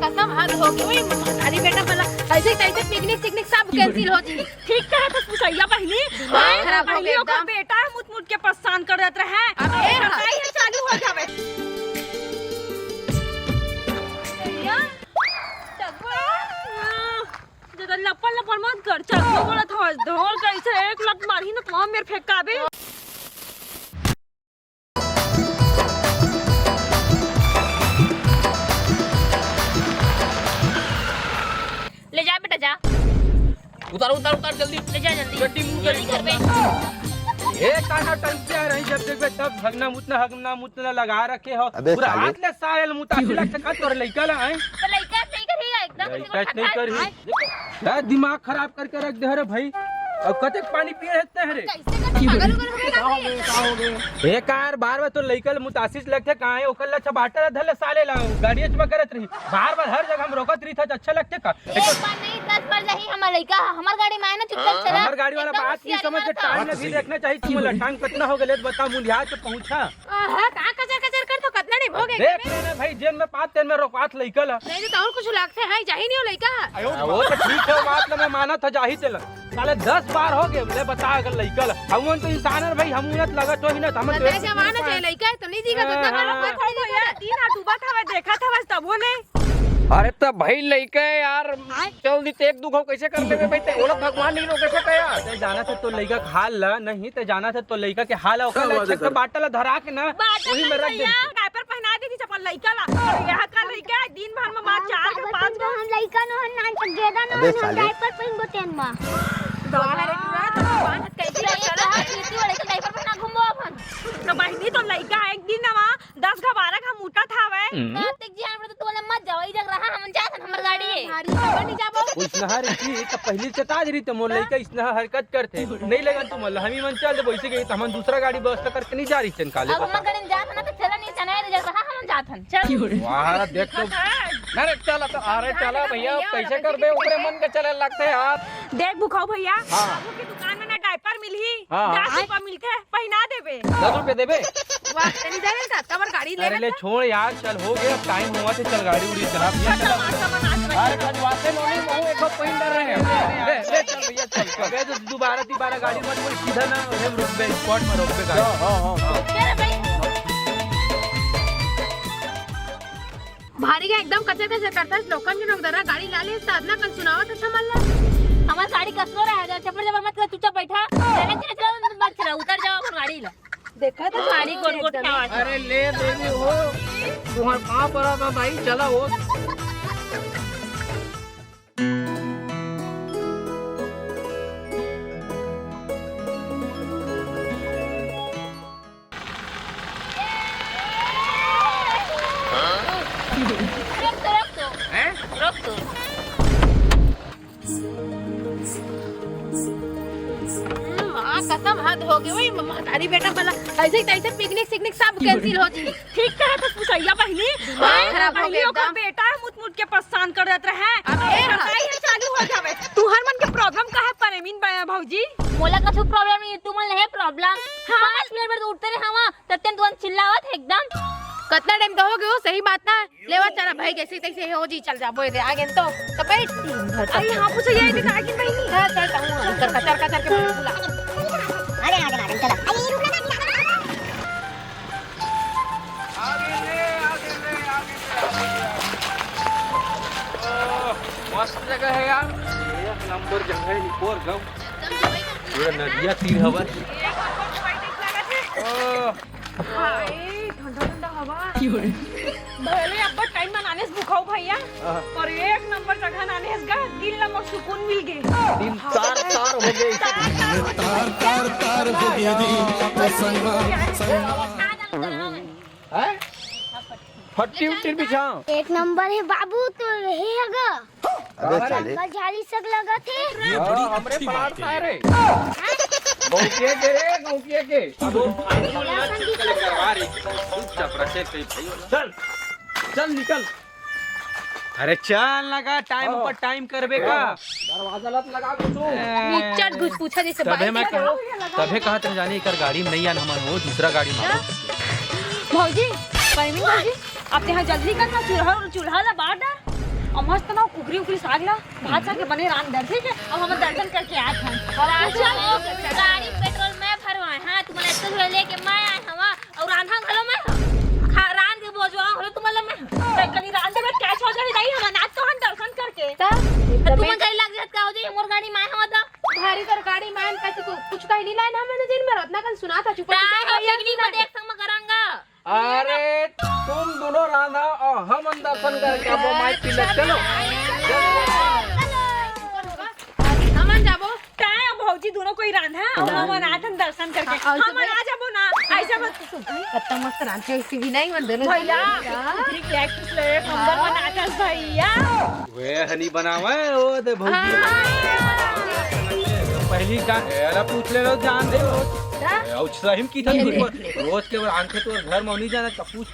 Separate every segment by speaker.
Speaker 1: कसम हद हो गई अरे बेटा मला ऐसे तैसे पिकनिक सब कैंसिल हो जी।
Speaker 2: ठीक कहे तो पूछैया बहनी बहनी ओकर बेटा मुत के परेशान कर देत रहे ये चालू हो जावे जदा लपल मत कर चल बोला था ढोल कैसे एक लत मारी ना तो मेरे फेंकाबे।
Speaker 1: ले जा बेटा जा
Speaker 3: उतार जल्दी
Speaker 1: ले जा जल्दी
Speaker 3: गड्डी मुंह
Speaker 1: जल्दी कर बे।
Speaker 3: एक काना टंकी आ रही जब देखबे तब हगना मुतना लगा रखे हो पूरा हाथ ले सायल मुतासी लग का तोर लइका ला है
Speaker 1: तो लइका नहीं करेगा एकदम
Speaker 3: नहीं करी दिमाग खराब करके रख दे रे भाई। अब कते पानी पिए हेते रे एक कार बार तो लइकल मुतासिस लगते कहां है ओकल अच्छा बाटा धले साले ला गाड़ी चबा करत रही बार हर जगह हम रोकत रही था अच्छा लगते का
Speaker 1: एक बार नहीं 10 बार नहीं हमार लइका हमार गाड़ी में ना चुपचाप चला
Speaker 3: हमार गाड़ी वाला बात नहीं समझ के टाइम ने भी देखना चाहिए तुम लटांग कितना हो गले बता मुलिया तो पहुंचा
Speaker 1: हां कहां कचर कर तो कितना नहीं भोगे
Speaker 3: देख ना भाई जेल में 5 दिन में रोकवात लइकल
Speaker 1: नहीं तो और कुछ लगते हैं जाही नहीं हो लइका
Speaker 3: वो तो ठीक है बात ना मैं माना था जाही चल साले 10 बार हो गए ले बता अगर लइकल हम तो इंसान है भाई हम उन्हें लगा तो ही ना हम
Speaker 1: तो जमाना चाहिए लइका तो नहीं जीगा तो कर खड़ी
Speaker 2: भैया तीन हाथ डूबा था मैं देखा था बस तब बोले
Speaker 3: अरे तब भाई लइका यार चल दी एक दुखो कैसे कर देबे भाई ते ओला भगवान नहीं रोके से कया ते जाना था तो लइका हाल ला नहीं ते जाना था तो लइका के हाल ओकर चक्कर बाटला धरा के ना वही में रख दे
Speaker 2: डायपर पहना दी थी चप्पल लइका ला और यहां का लइका दिन भर में बात 4 के 5
Speaker 4: तो हम लइका नो हन नान गेदा नो हम डायपर पहिन गोतेन मा
Speaker 1: दोहरे तो बात कैसे चला खेती वाले के डायपर पहना घूमो अपन
Speaker 2: तो बहनी तो लइका एक दिन ना 10 का 12 का मोटा था वे
Speaker 1: कार्तिक जी हम तो बोले मत जाओ इधर रहा हम जात हमर गाड़ी है भारी खबर नहीं जाबो
Speaker 3: कुछ नहर की तो पहली चताज रही तो मोर लइका इसना हरकत करते नहीं लगा तुम हम ही मन चल दे वैसे गई तो हम दूसरा गाड़ी व्यवस्था करके नहीं जा रही चन काले
Speaker 1: अब हम गाड़ी जात ना तो चला नहीं चना इधर रहा हम जात हन चल
Speaker 3: वाह देख तो अरे चला तो अरे चला भैया कैसे कर बे ऊपर मन के चले लगते यार
Speaker 2: देख भूखाओ भैया
Speaker 3: हां
Speaker 2: बाबू की दुकान में ना डायपर मिली
Speaker 3: हाँ।
Speaker 2: 10 रुपया मिलते पहना देबे
Speaker 3: 10 रुपए देबे
Speaker 1: वाह चली जाए का तब गाड़ी ले
Speaker 3: अरे ले छोड़ यार चल हो गया टाइम हुआ से चल गाड़ी उड़ी चला अरे कटवाते नहीं बहु एक पॉइंट डर रहे हैं ले चल भैया चल कबे तो दोबारा गाड़ी मत बोल सीधा ना हम रुक गए स्पॉट में रोक पे गाड़ी हां
Speaker 1: भारी का एकदम कचर करता है लोकन के नोक दरा गाड़ी लाले साधना कल सुनावत अच्छा मल्ला हमार गाड़ी कसलो रह जा चप्पल जबर मत कर चुपचाप बैठा चले मत चला उतर जाओ अपन गाड़ी ला देखा तो गाड़ी कोट क्या आवाज
Speaker 3: अरे ले देवी हो तुम्हार कहां पड़ा था भाई चला हो
Speaker 1: रोक तो कसम हद हो गई अरे बेटा मला ऐसे तैसे पिकनिक सब कैंसिल हो जी।
Speaker 2: ठीक कहे तो पूछैया बहनी बहनी ओकर बेटा मुत के परेशान कर देत रहे ये चालू हो जावे तू हर मन के प्रॉब्लम का है परेमीन भौजी
Speaker 1: मोला का तो प्रॉब्लम नहीं तू मन है प्रॉब्लम 5 मिनट बाद उठते रहे हवा तत्ते तुम चिल्लावत है एकदम कितना टाइम तो हो गयो सही बात ना लेवा चला भाई कैसे तैसे हो जी चल जा बोए दे आगे तो बैठ
Speaker 2: अरे हां पूछैया इधर आगे बहनी
Speaker 1: चल कचर के बुला
Speaker 4: अरे आगे चला अरे रुक ना
Speaker 3: मस्त जगह है यार एक नंबर जगह है निकोर गांव पूरा नदिया तीर हवा
Speaker 2: ठंडा हवा भले अब टाइम मनाने से भूखाओ भैया और एक नंबर जगह नाने का दिल ना मोर सुकून मिल गए
Speaker 3: दिन तार हो गए
Speaker 5: तार हो गया जी संगमा
Speaker 3: है फट्टी उट्टी बिछा
Speaker 4: एक नंबर है बाबू तो रहे हगा
Speaker 5: अबे चले
Speaker 4: कल झाड़ी सग लगा थे
Speaker 3: हमरे पार था रे गौके के अब चुपचाप रखे चल निकल अरे चल लगा टाइम पर टाइम करबे का दरवाजा लत लगा
Speaker 1: मुचट घुस पूछा जैसे
Speaker 3: तबे मैं तबे कहत रह जानी कर गाड़ी में नहीं आन हमन हो दूसरा गाड़ी में
Speaker 1: भौजी
Speaker 2: परमीन भाजी अपने यहाँ जल्दी करना चूल्हा ला बाहर डाल और मस्त ना कुकरी उकरी साग ला भात साग के बने रान डर ठीक है अब हम दर्शन करके आए हैं
Speaker 1: गाड़ी पेट्रोल मैं भरवाए हां तुम्हारे तो लेके मैं आए हवा और रांधा घलो मैं रान के बोझवा हलो तुम्हारे मैं
Speaker 2: कहीं रान में कैच हो जाए नहीं हम नाच तो हम दर्शन करके
Speaker 1: तुम गाड़ी लग जात का हो जाए मोर गाड़ी मैं हवा दा
Speaker 6: भारी तर गाड़ी मान कैसे कुछ कहीं नहीं लाया मैंने दिन में रत्ना कल सुना था चुप
Speaker 1: अगली में देख संग करांगा
Speaker 3: अरे तुम दोनों राधा और हम दर्शन करके अब माइक पिले चलो
Speaker 6: हमन जाबो
Speaker 2: काय भौजी दोनों कोई रांधा और हम नाथन दर्शन करके हम आ जाबो ना ऐसा मत
Speaker 6: कत्ता मस्त रांचे सीवी नहीं मन दोनों
Speaker 2: भैया कुकरी के एक्ट्रेस ले नंबर में नाचस भैया
Speaker 3: वे हनी बनावे ओ दे भौजी पहली जान एरा पूछ ले लो जान दे और सहीम की था रोज के आंखें तो घर में नहीं जाना का पूछ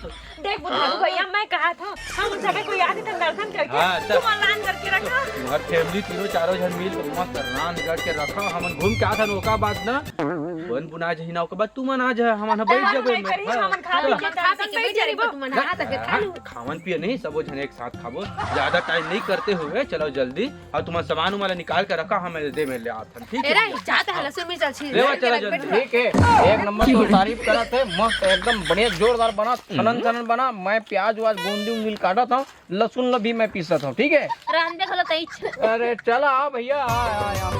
Speaker 2: देख बुधारू भैया मैं कहा था हम जगह कोई आदि तक दर्शन करके तुम लान करके रखा
Speaker 3: हर फैमिली तीनों चारों जन मिल के मस्त रान करके रखा हम घूम के आता ओका बाद ना बन बुना जही ना ओका बाद तू मन आ जा हम बैठ जबे
Speaker 2: हम खा पी के बैठ जाबो
Speaker 6: तुम नहा तक खा लो
Speaker 3: खावन पिए नहीं सबो जन एक साथ खाबो ज्यादा टाइम नहीं करते हुए चलो जल्दी और तुम्हारा सामान वाला निकाल के रखा हम दे में ले आता ठीक है
Speaker 6: एरा जाता है लहसुन मिर्च अच्छी
Speaker 3: ले चलो जल्दी
Speaker 7: ठीक है एक नंबर तो तारीफ करा थे मस्त एकदम बढ़िया जोरदार बना छनन बना मैं प्याज वाज बूंदी उंगली काटा था लहसुन भी मैं पीसा था ठीक है
Speaker 1: रान देख लो तई
Speaker 7: अरे चला आ भैया आ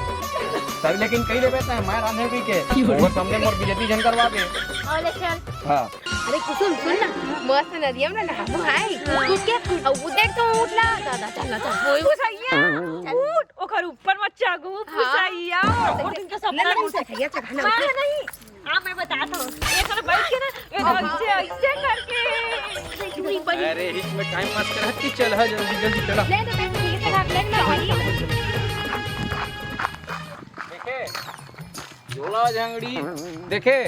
Speaker 7: सर लेकिन कहीं ले बैठा है मैं रांधे भी के और सामने मोर बीजेपी जन करवा के
Speaker 1: ओले चल
Speaker 7: हां
Speaker 6: अरे कुसुम सुन ना मस्त नदिया में नहा भाई तू क्या वो देख तो उठला दादा चल चल
Speaker 2: ओए भुसैया उठ ओकर ऊपर मत चागू भुसैया और इनका सपना
Speaker 6: नहीं सखिया चढ़ाना
Speaker 2: नहीं हां मैं बताता हूं ये कर बैठ के ना ऐसे करके
Speaker 3: अरे इसमें टाइम पास कर हट चल हा जल्दी जल्दी चला
Speaker 6: ले तो बैठ ठीक है ले ना
Speaker 7: देखे झोला झंगड़ी देखे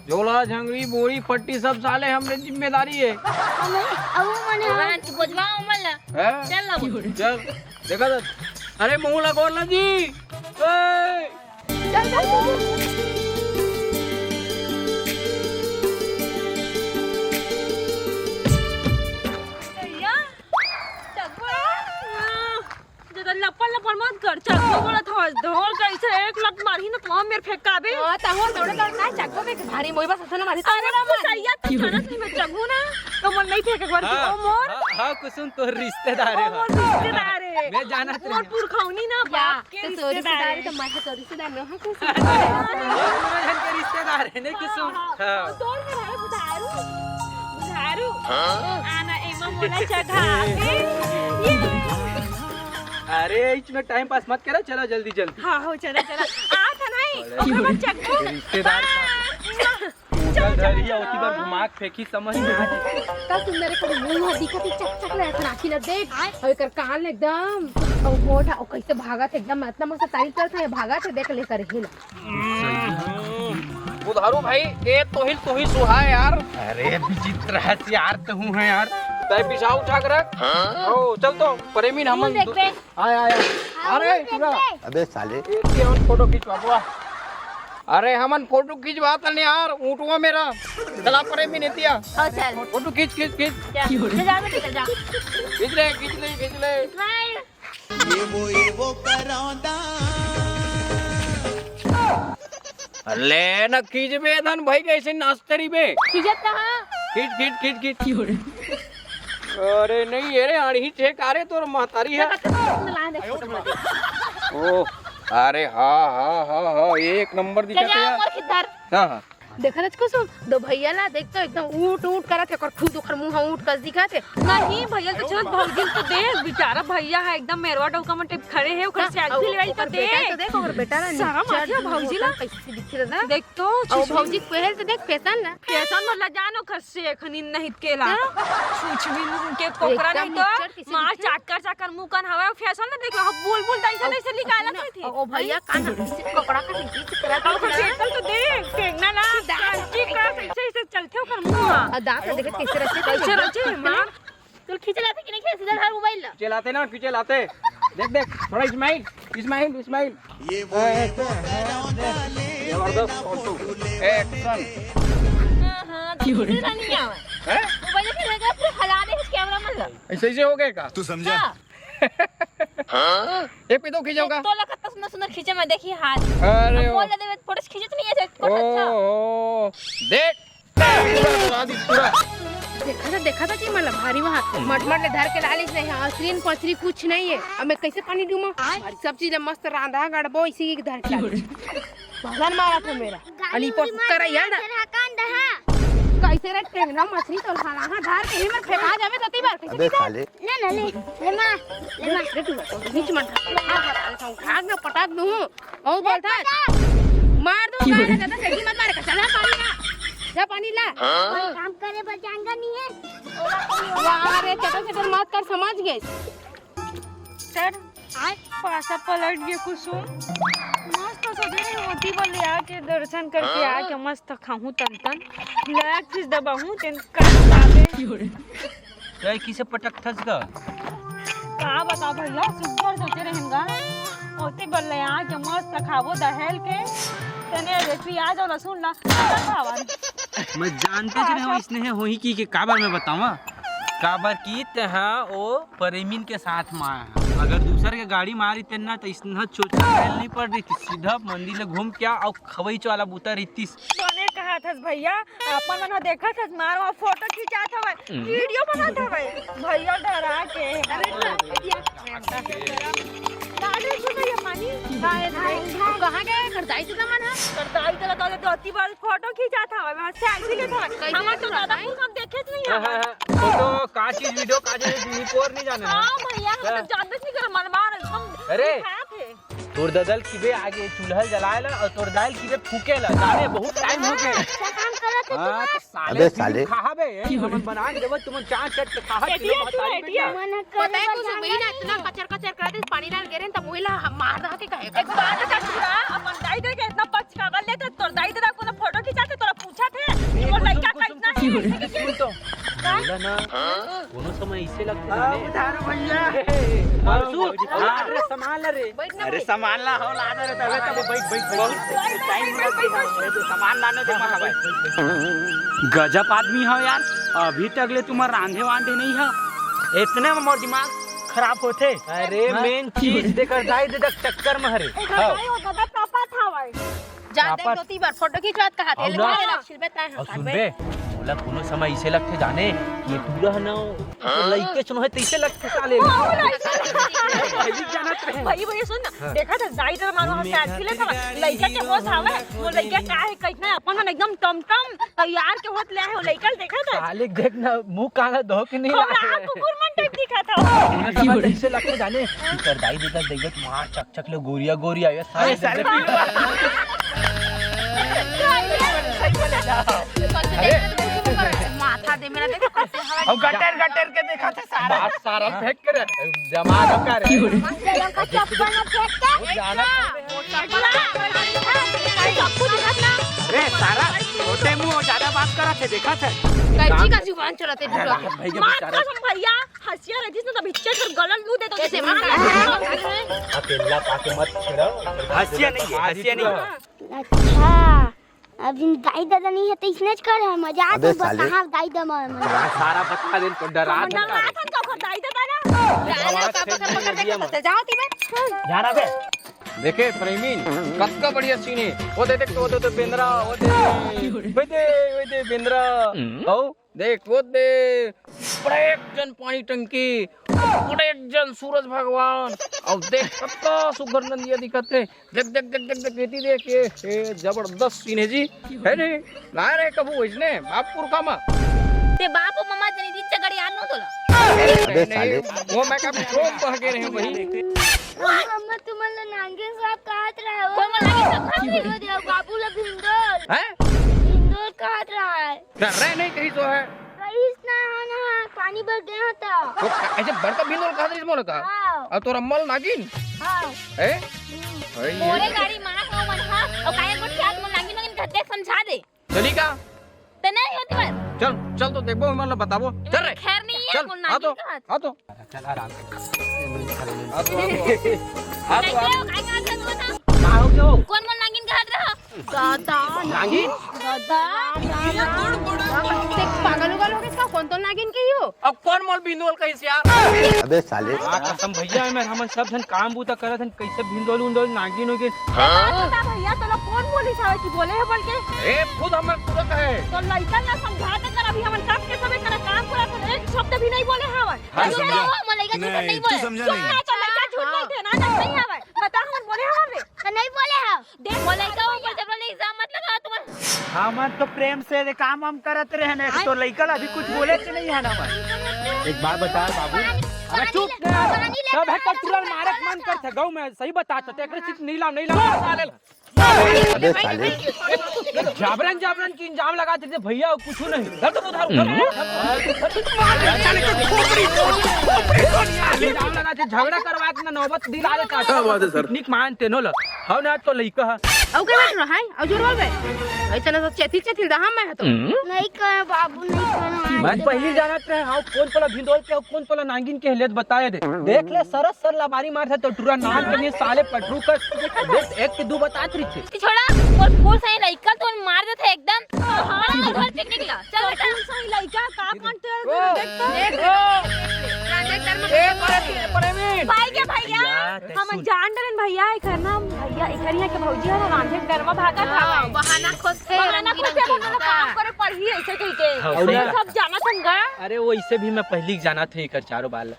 Speaker 7: झोला झंगड़ी बोरी पट्टी सब साले हमरे जिम्मेदारी है
Speaker 1: रान के बोझवा उमल चल लो
Speaker 7: चल देखा तो अरे मुंह लगो ना जी
Speaker 6: चल चल
Speaker 2: लपन मत कर चक्कू बोला था धोर कैसे एक लत मारी ना तुम मेरे फेंकाबे
Speaker 6: हां ताहो नोड़े तो ना चक्को में भारी मोई बस असना मारी
Speaker 2: अरे भुसैया तू खाना नहीं मैं चक्कू ना तो मन नहीं फेंके बार की ओ मोर
Speaker 3: हां कुसुम तो रिश्तेदार है
Speaker 2: मोर रिश्तेदार है
Speaker 3: मैं जाना
Speaker 2: मोर पुरखौनी ना बाप के
Speaker 6: तो रिश्तेदार तो मैं तो रिश्तेदार न हां कुसुम
Speaker 3: जन के रिश्तेदार है नहीं कुसुम हां
Speaker 2: तोड़ के रहा बुधारू बुधारू आना एमा मोला चढ़ावे
Speaker 3: अरे इसमें टाइम पास मत करो चलो जल्दी जल्दी
Speaker 2: हां हो चला चला आ था नहीं ओकर चक्कू
Speaker 3: रिश्तेदार चल धरिया उसी बार घुमा के फेंकी समझ में
Speaker 6: का सुंदर को मुंह दिखत चक चक ले राखी ल देख और कर कान एकदम और मोटा और कैसे भागा थे एकदम इतना मस्त तारीफ करता है भागा थे देख ले कर हिल
Speaker 7: बुधारू भाई ये तो ही सुहा है यार
Speaker 3: अरे विचित्र है यार तो हूं है यार
Speaker 7: तय पिछा उठा कर रख ओ चल तो प्रेमी हम आया अरे पूरा
Speaker 5: अबे साले
Speaker 7: एक हम फोटो खिंचवा बुआ अरे हमन फोटो खिंचवा तने यार ऊंटवा मेरा चला प्रेमी नेतिया
Speaker 1: हां चल
Speaker 7: फोटो खींच
Speaker 1: जा बेटा जा
Speaker 7: खींच ले ले न खींच बे धन भाई कैसे नास्तरी बे
Speaker 1: खिजत कहां
Speaker 7: खींच अरे नहीं ये रे आड़ी चेक आ रे तोर महतारी है ओ अरे हाँ एक नंबर दिखा हाँ
Speaker 6: देखा था कुसुम दो भैया ना देख तो एकदम ऊट करा थे खुद ओकर मुंह ऊट कस दिखा थे
Speaker 2: नहीं भैया तो चल भौजी तो देख बेचारा भैया है एकदम मेरवा डौका में टिप खड़े है ओकर सेल्फी लेवल तो देख
Speaker 6: और बेटा ना
Speaker 2: शर्म आती है भौजी ला
Speaker 6: कैसे दिख रहा
Speaker 2: देख तो
Speaker 6: और भौजी पहल तो देख फैशन ना
Speaker 2: फैशन मतलब जानो खसे खनी नहीं केला छुछवी मुंह के कोकरा नहीं तो मार चाकर मुंह कान हवा फैशन ना देख बुलबुल ऐसा नहीं से निकाला थी
Speaker 6: ओ भैया कान कपड़ा का नीचे करा
Speaker 2: ओकर शक्ल तो देख देखना ना ठीक का ऐसे चलते हो कर मुंह
Speaker 6: दांत देख कैसे
Speaker 2: रचे मार
Speaker 1: तू खींच लाते कि नहीं खींच सीधा धर मोबाइल ला
Speaker 7: चलाते ना क्यों चलाते देख थोड़ा स्माइल ये वो जबरदस्त फोटो एक्शन
Speaker 1: हां हां नहीं आवे
Speaker 3: हैं?
Speaker 1: मोबाइल से लेकर पूरा हला दे इस कैमरा में ला।
Speaker 3: ऐसे ऐसे हो गए का?
Speaker 5: तू समझा?
Speaker 3: एक पे तो खींचोगा।
Speaker 1: तो लगा तो सुंदर सुंदर खींचे मैं देखी हाथ।
Speaker 3: अरे
Speaker 1: बोल दे फोटो खींचत नहीं है फोटो अच्छा।
Speaker 3: ओ देख पूरा पूरा
Speaker 6: देखा था जी मला भारी वहाँ मटमट ले धर के लालिस नहीं है असरीन पसरी कुछ नहीं है। अब मैं कैसे पानी दूँ सब चीज मस्त रांधा गड़बो इसी के धर के भगवान मारा था मेरा अली पर कर यार कैसे रे टेंगना मछली तो खाना हां धार के हिमर फेंका जावे तती बार कैसे
Speaker 5: अबे साले
Speaker 4: ले ना ले मां
Speaker 6: रे तू बीच मत भाग ना पटाक दूं और बोलता मार दो गाना ज्यादा सही मत मार चला पानी ना जा पानी ला
Speaker 4: काम करे बचाएंगा नहीं है
Speaker 6: वाह रे चटर चटर मत कर समझ गए
Speaker 2: सर आज पासा पलट गए कुसुम मस्त सवेरे होती वाले आके दर्शन करके आके मस्त खाऊं तन लैग फिस दबाऊं तेन काटे
Speaker 3: काय किसे पटक थस का
Speaker 2: का बता भैया सुपर सोचे रहेंगा होती बल्ले आके मस्त खावो दहेल के तने रे प्याज और लहसुन ला खावा
Speaker 3: मैं जानते ज रहे इसने है होही की काबर में बतावा काबर की तहा ओ प्रेमीन के साथ माया अगर दूसर के गाड़ी मारी तेना तो इसना चोचा नहीं पड़ रही थी सीधा मंदिर ले घूम के और खवईच वाला बूता रही
Speaker 2: तने कहा था भैया अपन मना देखा था मारो फोटो खिंचात हवे वीडियो बनात हवे भैया डरा के दादी सुनिए मानी हाय हाय
Speaker 6: कहां गए करदाई तू मन है
Speaker 2: करदाई चला तो अति बार फोटो खिंचात हवे मैं सेल्फी लेत हवे हम तो दादा हम देखे नहीं है
Speaker 3: फोटो का चीज वीडियो का चीज निकोर नहीं जाने
Speaker 2: हां भैया हम तो जानबे नहीं कर मन मार एकदम
Speaker 3: अरे तोर ददल किबे आगे चूल्हा जलाएला और तोर दाल किबे फूकेला जाने बहुत टाइम हो गए
Speaker 4: काम करत है
Speaker 3: हां तो
Speaker 5: अबे साले
Speaker 3: खाबे हम बना के देबो तुम चार सेट खाहा
Speaker 4: मन
Speaker 6: पता है कुछ वही ना इतना कचर कचर कर दे पानी डाल गिरे तब वहीला मार रहा के कहे
Speaker 2: एक बात बता पूरा अपन दाई दे के इतना पच का ले तो तोर दाई दे को फोटो खिंचाते तोरा पूछा थे वो लड़का कितना है
Speaker 3: तो बोला ना कोनो समय इससे लगता है उधार भैया मारसू अरे संभाल रे अरे संभाल ला हो ला रे तबे तब बैठ बहुत टाइम लगती है तो सामान लाने दे भाई गजब आदमी हो यार अभी तक ले तुम्हार रांधे वांधे नहीं है इतने में मोर दिमाग खराब होते अरे मेन चीज देकर दाई दे चक्कर में हरे
Speaker 2: दाई हो दादा पापा था भाई
Speaker 6: जा देख दो बार फोटो खिंचवात कहा थे ले लग छिलबे ता
Speaker 3: और सुनबे बोला कोनो समय इसे लगते जाने ये पूरा है ना लइके सुनो है तैसे लगते साले
Speaker 2: भाई भैया सुन ना देखा था दाई दे मानो हम सेल्फी लेत हवे लड़का के होश आवे वो लड़का का है कहना अपन मन एकदम टमटम तैयार के होत ले है वो लड़का देखा था
Speaker 3: साले देख ना मुंह काला धो के नहीं
Speaker 2: हमरा कुकुर मन टाइप दिखा था
Speaker 3: तैसे लगते जाने इधर दाई देकर देगा मार चक चक ले गोरिया गोरिया ये साले
Speaker 6: माथा दे मेरा देखो कैसे हवा
Speaker 3: अब गटर गटर के देखा था सारा बात सारा फेंक कर जमा कर
Speaker 4: का चप्पल में फेंक के
Speaker 3: जाना
Speaker 4: चप्पू दिखत ना
Speaker 3: रे सारा छोटे मुंह ज्यादा बात करा थे देखा था
Speaker 6: कैची का जुबान चलाते पूरा
Speaker 3: भाई के
Speaker 2: मार
Speaker 3: बेचारा
Speaker 2: कसम भैया हंसिया रहती ना तब इच्छा कर गलन लू दे तो
Speaker 6: कैसे मार
Speaker 3: अकेला पाके मत छेड़ो हंसिया नहीं
Speaker 4: अच्छा अभी दाई दादा नहीं है तो इसने कर है मजाक
Speaker 5: अबे
Speaker 4: तो
Speaker 5: साले।
Speaker 4: कहां दाई दादा
Speaker 3: सारा बता दे तो डरा
Speaker 2: ना था तो दाई दे ना
Speaker 6: जाओ तीबे
Speaker 3: जाना बे देखे प्रेमीन कक्का बढ़िया सीन है वो देख तो बेंद्रा वो दे बेंद्रा ओ देख वो दे बड़े जन पानी टंकी बड़े जन सूरज भगवान और देख कत्ता सुगर नंदिया दिखते देख देख देख देख देख बेटी देख ये जबरदस्त सीन है जी है नहीं ना रे कबू इसने बापपुर का मा
Speaker 1: ते बाप और मम्मा जनी दिन चगड़ी आनो तोला
Speaker 5: अबे साले
Speaker 3: वो मैं कभी रोम बह के रहे वही
Speaker 4: मम्मा तुम्हाला नांगे साहब कहत रहा है
Speaker 1: कोई मन लगी सब खा
Speaker 4: वो देव बाबू ला भिंडोर
Speaker 3: हैं
Speaker 4: भिंडोर कहत रहा है
Speaker 3: कर रहे नहीं कहीं तो है
Speaker 4: कहीं ना ना पानी भर गया था
Speaker 3: तो ऐसे बड़का बिंदु कहा था इसमें लगा
Speaker 4: हां
Speaker 3: और तो रम्मल नागिन
Speaker 4: हां
Speaker 3: है
Speaker 1: मोरे गाड़ी मार हो मन हा और काहे को ख्यात मन लागी मगन घटे समझा दे
Speaker 3: चली का
Speaker 1: ते नहीं होती बात
Speaker 3: चल चल तो देखो मतलब बताबो चल रे
Speaker 1: खैर नहीं है
Speaker 3: चल
Speaker 1: बोलना
Speaker 3: आ तो चल आराम आ तो
Speaker 1: कौन कौन नागिन कहत रहा
Speaker 6: दादा
Speaker 3: नागिन
Speaker 6: दादा देख पागल उगल हो गए
Speaker 7: अब कौन मोल भिंदोल कहीं से यार
Speaker 5: अबे साले
Speaker 3: कसम भैया मैं हम सब धन काम बूता करत हन कैसे भिंदोल उंदोल नागिन होगे
Speaker 2: भैया तो कौन बोली सावे की बोले है बोल के
Speaker 7: ए खुद हमर पूरा कहे
Speaker 2: तो लइका ना समझाते कर अभी हमन सब के सबे कर काम पूरा कर एक शब्द भी नहीं बोले हवन
Speaker 1: मलाइका झूठ नहीं बोले
Speaker 5: समझा नहीं
Speaker 2: तो लइका झूठ बोलते ना नहीं हवन बता हमन बोले हवन रे
Speaker 4: तो नहीं बोले हैं
Speaker 1: देख मलाइका ऊपर जबरन इल्जाम मत लगा तुम
Speaker 3: हमन तो प्रेम से काम हम करत रहे ने तो लइका अभी कुछ बोले के नहीं है ना एक बार बता बाबू अरे चुप सब है तुरंत मारक मन करते गांव में सही बताता एकरे सिर्फ नीला साले
Speaker 5: अबे साले
Speaker 3: जाबरन जाबरन की इंजाम लगाते थे भैया कुछ नहीं धर तो उधर इंजाम लगाते झगड़ा करवा के नौबत दिला देता क्या बात है सर निक मानते नो ल हां ना तो लइका
Speaker 6: औ के बैठ रहा है औ जोर बोल बे ऐतना तो चेथिल दहा मैं है तो
Speaker 4: नहीं कर बाबू नहीं करना
Speaker 3: मैं पहली जानत रहे हां कौन पला भिंदोल के कौन पला नागिन के हेलियत बताए दे देख ले सरस सर लबारी मार था तो टूरा नाम के लिए साले पटरू कर देख एक के दो बतात रही थी
Speaker 1: छोड़ा और फूल सही लइका तो मार देते एकदम हां घर पिकनिक ला चल बेटा
Speaker 2: सही लइका का कांटे भाई के भैया हम जान डरन भैया ए करना भैया ए करिया के भौजी है रांधे डरमा भागा खावा
Speaker 1: बहाना खोजते
Speaker 2: बहाना खोजते हम काम करे पढ़ी ऐसे कह के सब जाना संगा
Speaker 3: अरे वो इससे भी मैं पहली जाना थे कर चारों बाल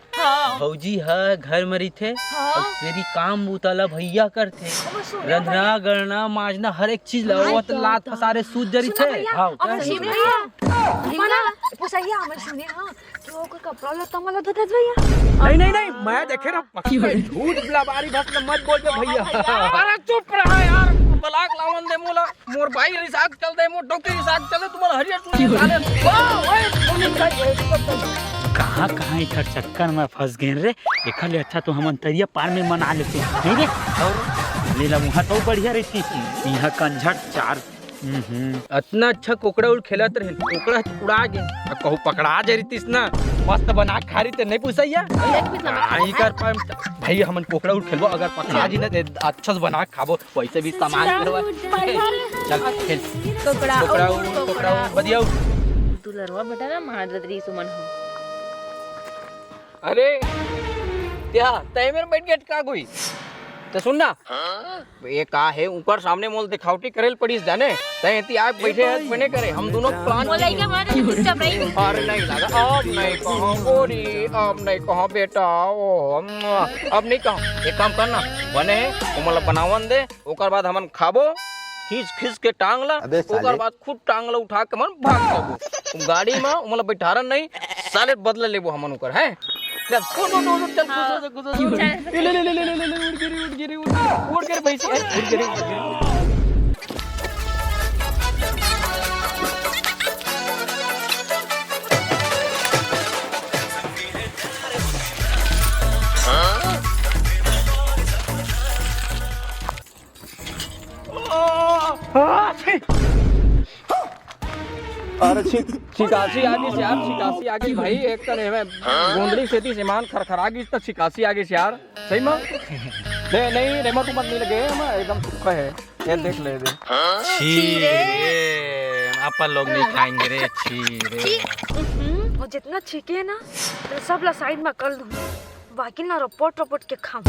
Speaker 3: भौजी है घर मरी थे और तेरी काम उतला भैया करते रंधना गणना माजना हर एक चीज लगवत लात फसारे सूत जरी थे हां
Speaker 2: मना पुसैया हम सुने हां कि वो कोई कपड़ा लता वाला धोते भैया
Speaker 3: नहीं मैं देखे ना पक्की झूठ लबारी बस मत बोल दे भैया
Speaker 7: अरे चुप रहा यार बलाक लावन दे मोला मोर भाई रिसाक चल दे मोर डॉक्टर रिसाक चले तुम्हारा हरियर सुन साले
Speaker 8: कहाँ इधर चक्कर में फंस गए रे एखा ले अच्छा तो हम अंतरिया पार में मना लेते हैं नहीं रे और लीला मुहा तो बढ़िया रहती यहाँ कंझट चार
Speaker 3: इतना अच्छा कोकड़ा उड़ खेलत रहे कोकड़ा उड़ा गए कहू पकड़ा जा रही ना मस्त बना खा रही नहीं पूछैया नहीं कर पाए भाई हमन कोकड़ा उड़ खेलबो अगर पकड़ा जी ना अच्छा से बना खाबो वैसे भी सामान करवा चल खेल कोकड़ा बढ़िया
Speaker 1: तू लरवा बेटा ना मार दे सुमन हो
Speaker 7: अरे क्या तय में बैठ गया का कोई तो सुन ना ये का है ऊपर सामने मोल दिखावटी करेल पड़ी जाने तय इतनी आप बैठे हैं मैंने करे हम दोनों प्लान
Speaker 1: मलाइका मार दे चुपचाप रही
Speaker 7: अरे नहीं लगा अब नहीं कहा गोरी अब नहीं कहा बेटा ओ अब नहीं कहा एक काम करना बने मतलब बनावन दे ओकर बाद हमन खाबो खींच के टांगला ओकर बाद खुद टांगला उठा के मन भाग जाबो गाड़ी में मतलब बैठारन नहीं साले बदला लेबो हमन ओकर है चल चल उड़ गिरी भैंसी उड़ गिरी अरे छिकासी आ गई यार छिकासी आ गई भाई एक तो गोंदली खेती से मान खरखरा गई तो छिकासी आ गई यार सही में नहीं रेमो तू मत नहीं लगे एकदम सूखा है ये देख ले दे
Speaker 8: अपन लोग नहीं खाएंगे रे छी रे
Speaker 2: वो जितना छिके ना तो सब ला साइड में कर दूं बाकी ना रपोट के खाऊं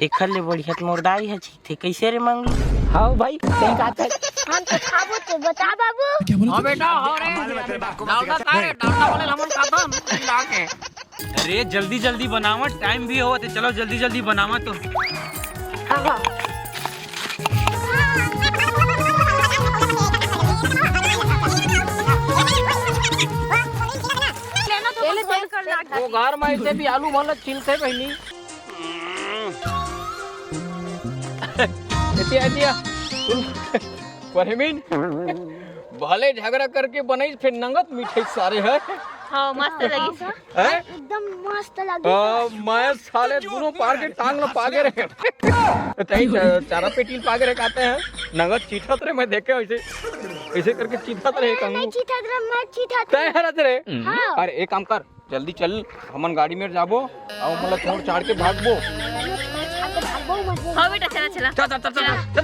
Speaker 8: एखर ले बढ़िया मोरदाई है छी थे कैसे रे मांगलू
Speaker 3: हाँ भाई सही बात है
Speaker 4: हम तो खाबो तो बता बाबू
Speaker 7: हां बेटा हो रे डालदा कारे डालदा वाले हमन खाता ला के
Speaker 3: अरे जल्दी बनावा टाइम भी हो तो चलो जल्दी बनावा तो
Speaker 2: आहा
Speaker 7: वो घर में ऐसे भी आलू वाला छिलते पहली एतिया परमीन भले झगड़ा करके बनाई फिर नंगत मीठे सारे है
Speaker 1: हां मस्त लगी
Speaker 7: हैं
Speaker 4: एकदम मस्त लगी
Speaker 7: मैं साले दोनों पार के टांग में पागे रहे तई चारा पेटील पागे रहे कहते हैं नंगत चीठत रे मैं देखे ऐसे करके चीठत रहे कंगू
Speaker 4: नहीं चीठत रे मैं चीठत
Speaker 7: तय हरत रे अरे एक काम कर जल्दी चल हमन गाड़ी में जाबो और मतलब छोड़ चाड़ के भागबो
Speaker 1: हां बेटा चला
Speaker 7: चल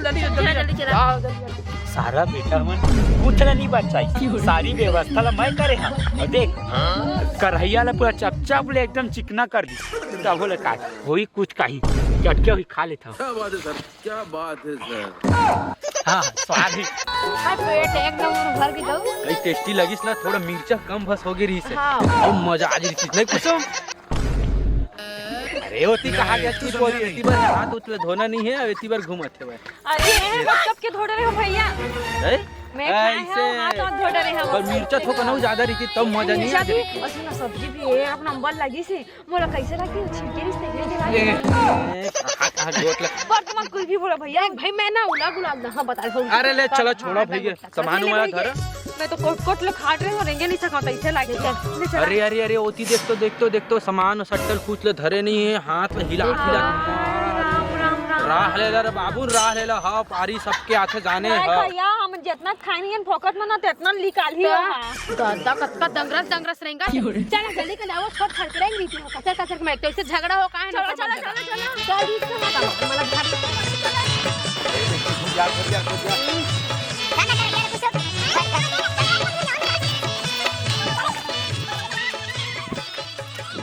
Speaker 7: जल्दी
Speaker 1: चला
Speaker 8: सारा बेटा मन कुछ नहीं बचाई, सारी व्यवस्था ला मैं करे हाँ। और देख कढ़ैया ला पूरा चपचाप ले एकदम चिकना कर दी, तब बोले का होई कुछ कहीं चटके हुई खा लेता हूँ।
Speaker 3: क्या बात है सर, क्या बात है सर।
Speaker 8: हाँ स्वाद ही
Speaker 6: पेट एकदम भर के जाऊ।
Speaker 3: कई टेस्टी लगिस ना, थोड़ा मिर्चा कम बस हो गई रही से
Speaker 6: हाँ।
Speaker 3: और मजा आ रही नहीं कुछ। अरे होती कहा गया तू बोली एती बार हाथ उतले धोना नहीं है, एती बार घूमत है भाई।
Speaker 2: अरे कब के धोड़े रहे हो भैया, मैं खाए हैं हाथ हाथ धोड़े रहे हो।
Speaker 3: पर मिर्चा थोड़ा ना ज्यादा रही तब मजा नहीं
Speaker 2: मिर्चा भी और सुना सब्जी भी है, आप नंबर लगी से मोला कैसे लगी छिलके से ले
Speaker 3: है। कहां गोत ले
Speaker 2: वर्तमान कुछ भी बोला भैया।
Speaker 6: भाई मैं ना उला गुलाब ना बता दूं।
Speaker 3: अरे ले चलो छोड़ो भैया, सामान वाला धर।
Speaker 2: मैं तो कोट कोट लोग खाट रहे हो, रेंगे नहीं सकता ऐसे लागे।
Speaker 3: अरे अरे अरे ओती देख तो सामान सट्टल कुछ ले धरे नहीं है, हाथ में हिला राह ले रे बाबू, राह ले ला पारी सबके हाथे जाने है।
Speaker 2: भैया हम जितना खानी है फोकट में ना तितना निकाल ही
Speaker 6: दादा कत्ता दंगरस रहेगा। चल जल्दी कर आओ, छोट खड़खड़ाएंगे नहीं तू कचर कचर में तो इससे झगड़ा हो कहां है। चलो चलो चलो चलो गाड़ी से मत आओ, मतलब घर